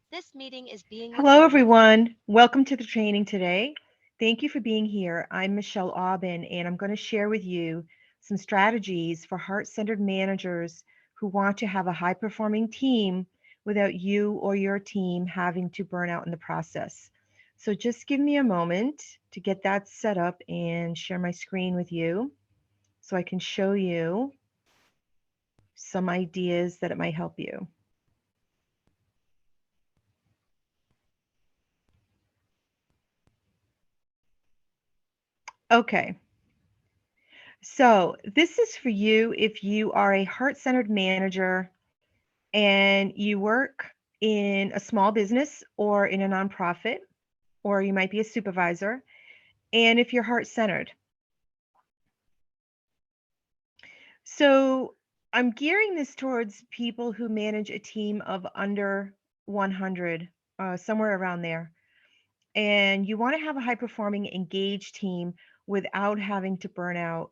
This meeting is being Hello, recorded. everyone. Welcome to the training today. Thank you for being here. I'm Michelle Aubin, and I'm going to share with you some strategies for heart centered managers who want to have a high performing team without you or your team having to burn out in the process. So, just give me a moment to get that set up and share my screen with you so I can show you some ideas that it might help you. Okay. So, this is for you if you are a heart centered manager and you work in a small business or in a nonprofit, or you might be a supervisor, and if you're heart centered. So, I'm gearing this towards people who manage a team of under 100, somewhere around there. And you want to have a high performing, engaged team without having to burn out.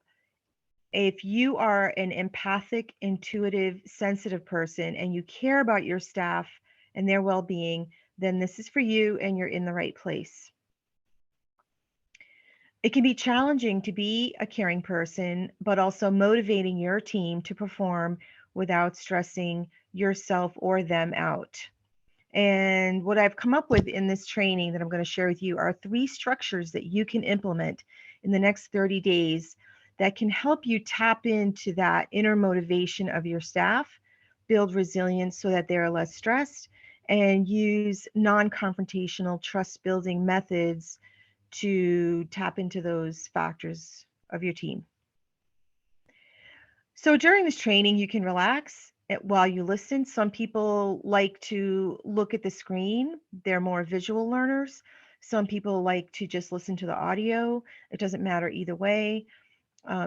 If you are an empathic, intuitive, sensitive person and you care about your staff and their well being, then this is for you and you're in the right place. It can be challenging to be a caring person, but also motivating your team to perform without stressing yourself or them out. And what I've come up with in this training that I'm going to share with you are three structures that you can implement in the next 30 days that can help you tap into that inner motivation of your staff, build resilience so that they're less stressed, and use non confrontational trust building methods to tap into those factors of your team. So during this training, you can relax while you listen. Some people like to look at the screen, they're more visual learners. Some people like to just listen to the audio. It doesn't matter either way.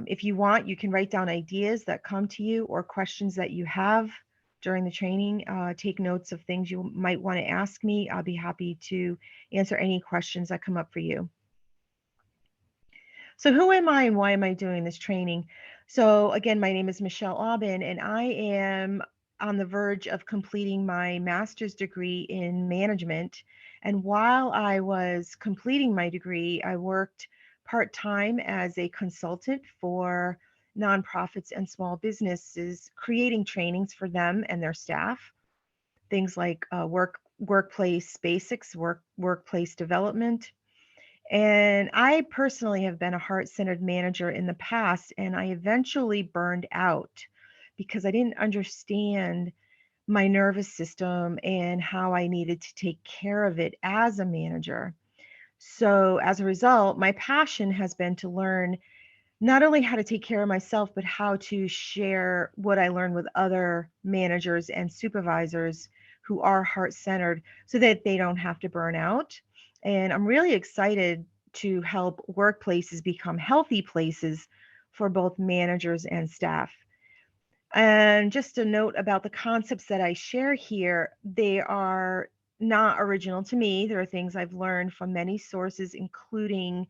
If you want, you can write down ideas that come to you or questions that you have during the training. Take notes of things you might want to ask me. I'll be happy to answer any questions that come up for you. So, who am I and why am I doing this training? So, again, my name is Michelle Aubin, and I am on the verge of completing my master's degree in management. And while I was completing my degree, I worked part time as a consultant for nonprofits and small businesses, creating trainings for them and their staff, things like workplace basics, workplace development, and I personally have been a heart centered manager in the past, and I eventually burned out because I didn't understand my nervous system and how I needed to take care of it as a manager. So, as a result, my passion has been to learn not only how to take care of myself, but how to share what I learned with other managers and supervisors who are heart centered so that they don't have to burn out. And I'm really excited to help workplaces become healthy places for both managers and staff. And just a note about the concepts that I share here, they are not original to me. There are things I've learned from many sources, including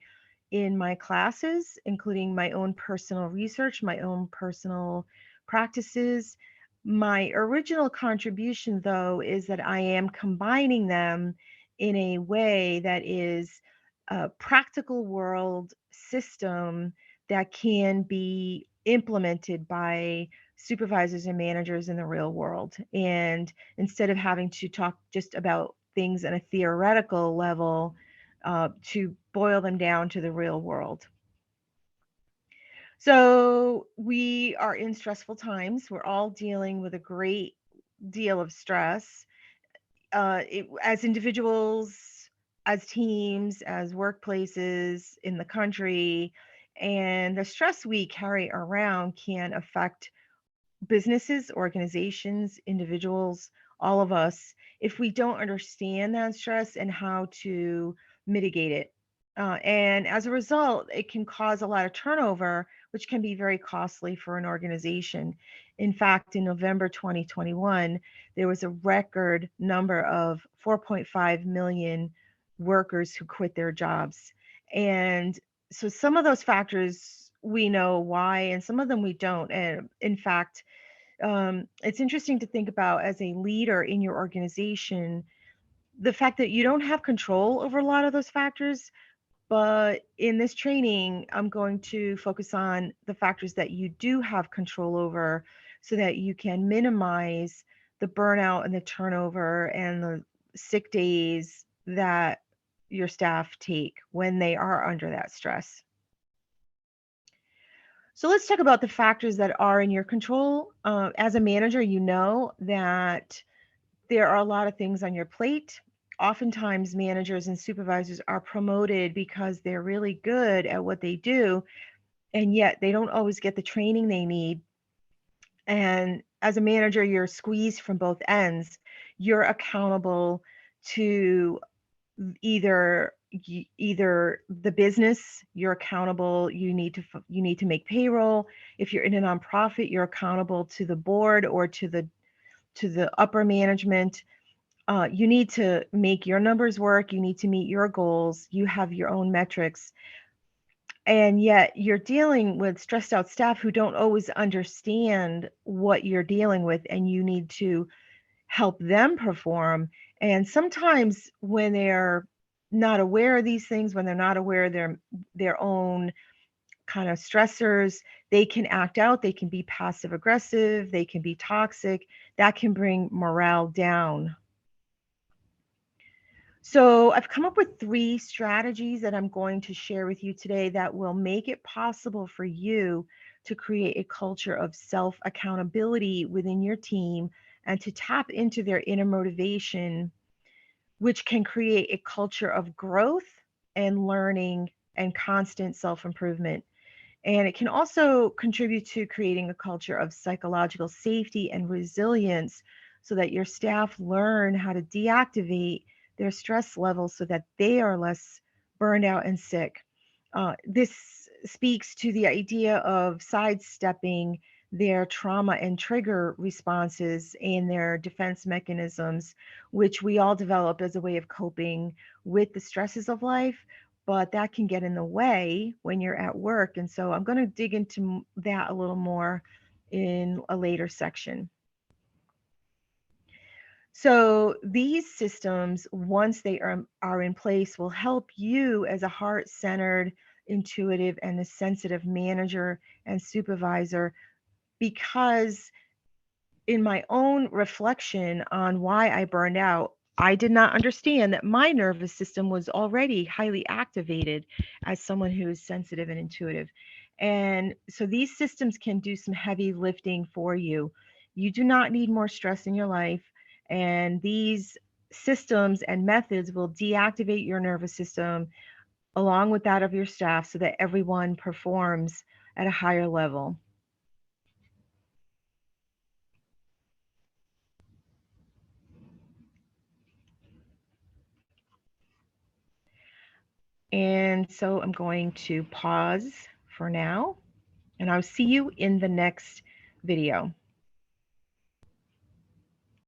in my classes, including my own personal research, my own personal practices. My original contribution, though, is that I am combining them in a way that is a practical world system that can be implemented by supervisors and managers in the real world. And instead of having to talk just about things at a theoretical level, to boil them down to the real world. So we are in stressful times. We're all dealing with a great deal of stress, as individuals, as teams, as workplaces in the country. And the stress we carry around can affect businesses, organizations, individuals, all of us, if we don't understand that stress and how to mitigate it. And as a result, it can cause a lot of turnover, which can be very costly for an organization. In fact, in November 2021, there was a record number of 4.5 million workers who quit their jobs. And so some of those factors we know why, and some of them we don't. And in fact, it's interesting to think about as a leader in your organization. the fact that you don't have control over a lot of those factors, but in this training, I'm going to focus on the factors that you do have control over so that you can minimize the burnout and the turnover and the sick days that your staff take when they are under that stress. So let's talk about the factors that are in your control. As a manager, you know that there are a lot of things on your plate. Oftentimes, managers and supervisors are promoted because they're really good at what they do, and yet they don't always get the training they need. And as a manager, you're squeezed from both ends. You're accountable to either the business, you're accountable, you need to make payroll. If you're in a nonprofit, you're accountable to the board or to the upper management. You need to make your numbers work. You need to meet your goals. You have your own metrics. And yet you're dealing with stressed out staff who don't always understand what you're dealing with, and you need to help them perform. And sometimes when they're not aware of these things, when they're not aware of their own kind of stressors, they can act out, they can be passive aggressive, they can be toxic. That can bring morale down. So I've come up with 3 strategies that I'm going to share with you today that will make it possible for you to create a culture of self-accountability within your team and to tap into their inner motivation, which can create a culture of growth and learning and constant self-improvement. And it can also contribute to creating a culture of psychological safety and resilience so that your staff learn how to deactivate their stress levels so that they are less burned out and sick. This speaks to the idea of sidestepping their trauma and trigger responses and their defense mechanisms, which we all develop as a way of coping with the stresses of life, but that can get in the way when you're at work. And so I'm going to dig into that a little more in a later section. So these systems, once they are in place, will help you as a heart-centered, intuitive, and a sensitive manager and supervisor, because in my own reflection on why I burned out, I did not understand that my nervous system was already highly activated as someone who is sensitive and intuitive. And so these systems can do some heavy lifting for you. You do not need more stress in your life. And these systems and methods will deactivate your nervous system along with that of your staff so that everyone performs at a higher level. And so I'm going to pause for now, and I'll see you in the next video.